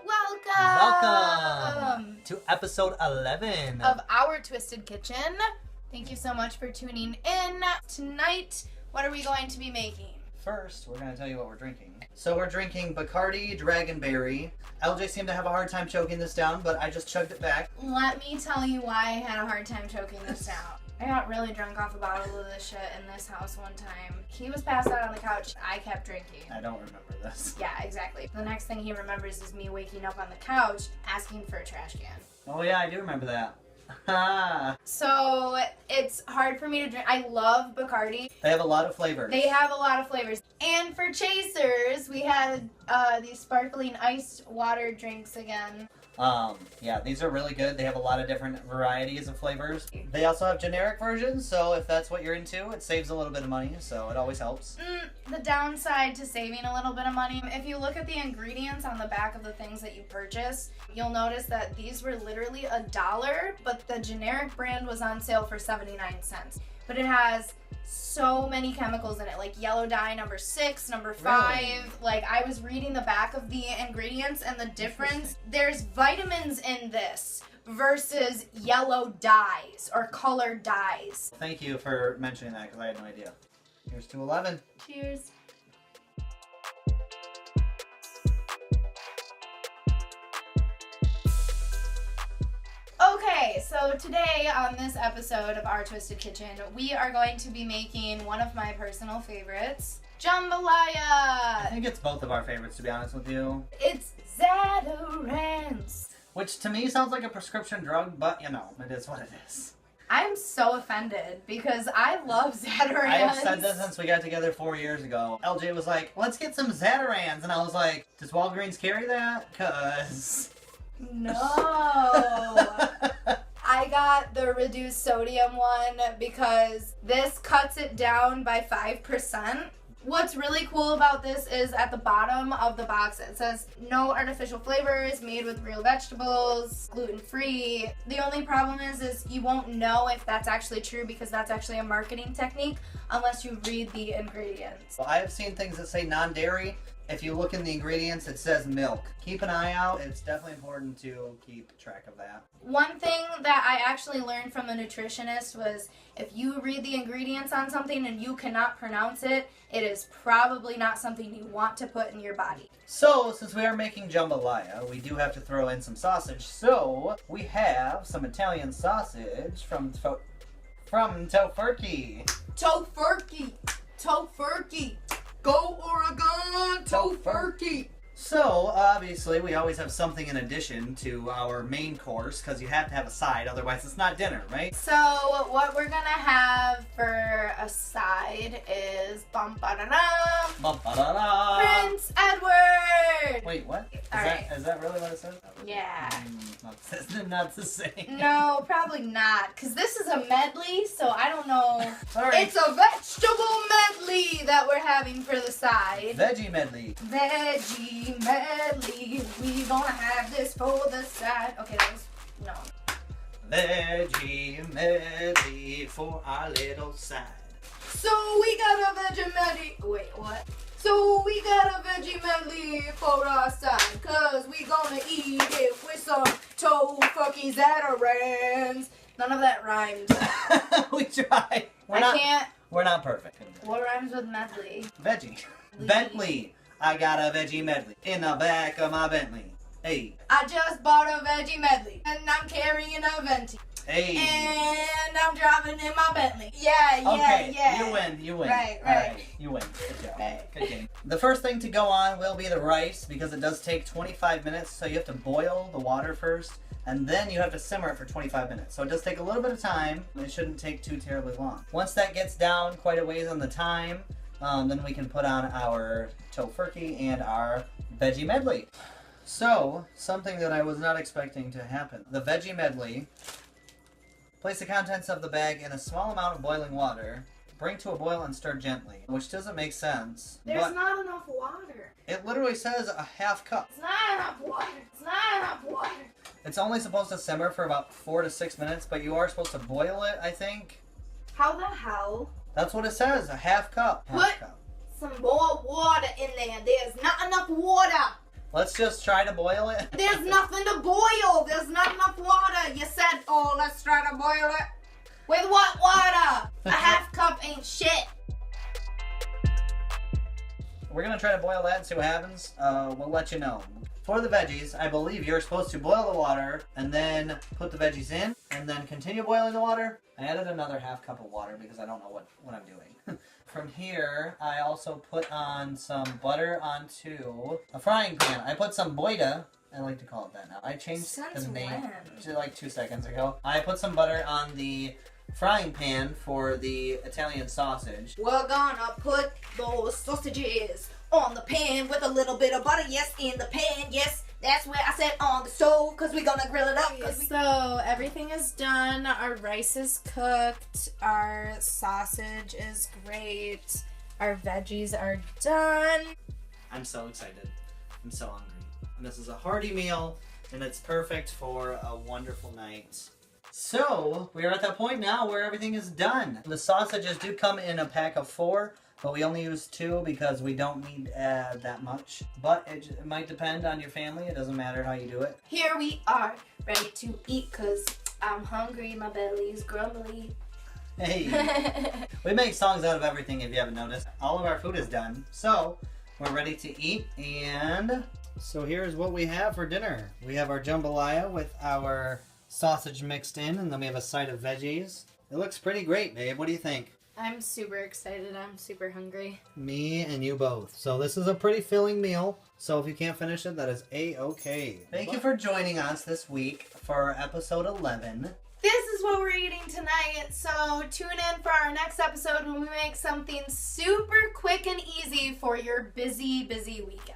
Welcome to episode 11 of Our Twisted Kitchen. Thank you so much for tuning in. Tonight, what are we going to be making? First, we're going to tell you what we're drinking. So we're drinking Bacardi Dragonberry. LJ seemed to have a hard time choking this down, but I just chugged it back. Let me tell you why I had a hard time choking this down. I got really drunk off a bottle of this shit in this house one time. He was passed out on the couch. I kept drinking. I don't remember this. Yeah, exactly. The next thing he remembers is me waking up on the couch asking for a trash can. Oh yeah, I do remember that. So it's hard for me to drink. I love Bacardi. They have a lot of flavors. They have a lot of flavors. And for chasers, we had these sparkling iced water drinks again. Yeah, these are really good. They have a lot of different varieties of flavors. They also have generic versions, so if that's what you're into, it saves a little bit of money, so it always helps. The downside to saving a little bit of money, if you look at the ingredients on the back of the things that you purchase, you'll notice that these were literally $1, but the generic brand was on sale for 79 cents. But it has so many chemicals in it, like yellow dye number 6, number 5. Really? Like, I was reading the back of the ingredients and the difference. There's vitamins in this versus yellow dyes or colored dyes. Thank you for mentioning that because I had no idea. Here's to 11. Cheers. Okay, so today on this episode of Our Twisted Kitchen, we are going to be making one of my personal favorites, Jambalaya. I think it's both of our favorites, to be honest with you. It's Zatarans. Which to me sounds like a prescription drug, but you know, it is what it is. I'm so offended because I love Zatarans. I have said this since we got together 4 years ago. LJ was like, let's get some Zatarans. And I was like, does Walgreens carry that? Cause... No. I got the reduced sodium one because this cuts it down by 5%. What's really cool about this is at the bottom of the box it says no artificial flavors, made with real vegetables, gluten-free. The only problem is you won't know if that's actually true because that's actually a marketing technique unless you read the ingredients. Well, I have seen things that say non-dairy. If you look in the ingredients, it says milk. Keep an eye out. It's definitely important to keep track of that. One thing that I actually learned from a nutritionist was if you read the ingredients on something and you cannot pronounce it, it is probably not something you want to put in your body. So, since we are making jambalaya, we do have to throw in some sausage. So, we have some Italian sausage from Tofurky. Tofurky! Tofurky! Go Oregon! Tofurky! So, obviously, we always have something in addition to our main course, because you have to have a side, otherwise it's not dinner, right? So, what we're gonna have for a side is Prince Edward! Wait, what? Is that really what it says? Yeah. Not the same. No, probably not, because this is a medley, so I don't know. Sorry. It's a vegetable medley that we're having for the side. Veggie Medley. Veggie Medley, we gonna have this for the side. Okay, that was, no. Veggie Medley for our little side. So we got a veggie medley. Wait, what? So we got a veggie medley for our side, cause we gonna eat it with some Tofurky Zatarans. None of that rhymes. We tried. We're not perfect. What rhymes with medley? Veggie. Bentley. I got a veggie medley in the back of my Bentley. Hey. I just bought a veggie medley and I'm carrying a venti. Hey. And I'm driving in my Bentley. Yeah. Okay, you win. Right. All right, you win. Good job. Right. Good game. The first thing to go on will be the rice because it does take 25 minutes, so you have to boil the water first, and then you have to simmer it for 25 minutes. So it does take a little bit of time, and it shouldn't take too terribly long. Once that gets down quite a ways on the time, then we can put on our Tofurky and our veggie medley. So, something that I was not expecting to happen. The veggie medley, place the contents of the bag in a small amount of boiling water, bring to a boil and stir gently, which doesn't make sense. There's not enough water. It literally says a half cup. It's not enough water. It's not enough water. It's only supposed to simmer for about 4 to 6 minutes, but you are supposed to boil it, I think. How the hell? That's what it says, a half cup. Put some more water in there. There's not enough water. Let's just try to boil it. There's nothing to boil. There's not enough water. You said, oh, let's try to boil it. With what water? A half cup ain't shit. We're gonna try to boil that and see what happens. We'll let you know. For the veggies, I believe you're supposed to boil the water and then put the veggies in and then continue boiling the water. I added another half cup of water because I don't know what I'm doing. From here, I also put on some butter onto a frying pan. I put some boida. I like to call it that now. I changed the name to like 2 seconds ago. I put some butter on the frying pan for the Italian sausage. We're gonna put those sausages on the pan with a little bit of butter. Yes, in the pan. Yes, that's where I said on the stove because we're gonna grill it up. So everything is done. Our rice is cooked. Our sausage is great. Our veggies are done. I'm so excited. I'm so hungry. And this is a hearty meal, and it's perfect for a wonderful night. So, we are at that point now where everything is done. The sausages do come in a pack of 4, but we only use 2 because we don't need that much. But it might depend on your family. It doesn't matter how you do it. Here we are, ready to eat because I'm hungry. My belly's grumbly. Hey! We make songs out of everything if you haven't noticed. All of our food is done. So, we're ready to eat, and so here's what we have for dinner. We have our jambalaya with our sausage mixed in, and then we have a side of veggies. It looks pretty great, babe. What do you think? I'm super excited. I'm super hungry. Me and you both. So this is a pretty filling meal. So if you can't finish it, that is A-okay. Thank you for joining us this week for episode 11. This is what we're eating tonight, so tune in for our next episode when we make something super quick and easy for your busy, busy weekend.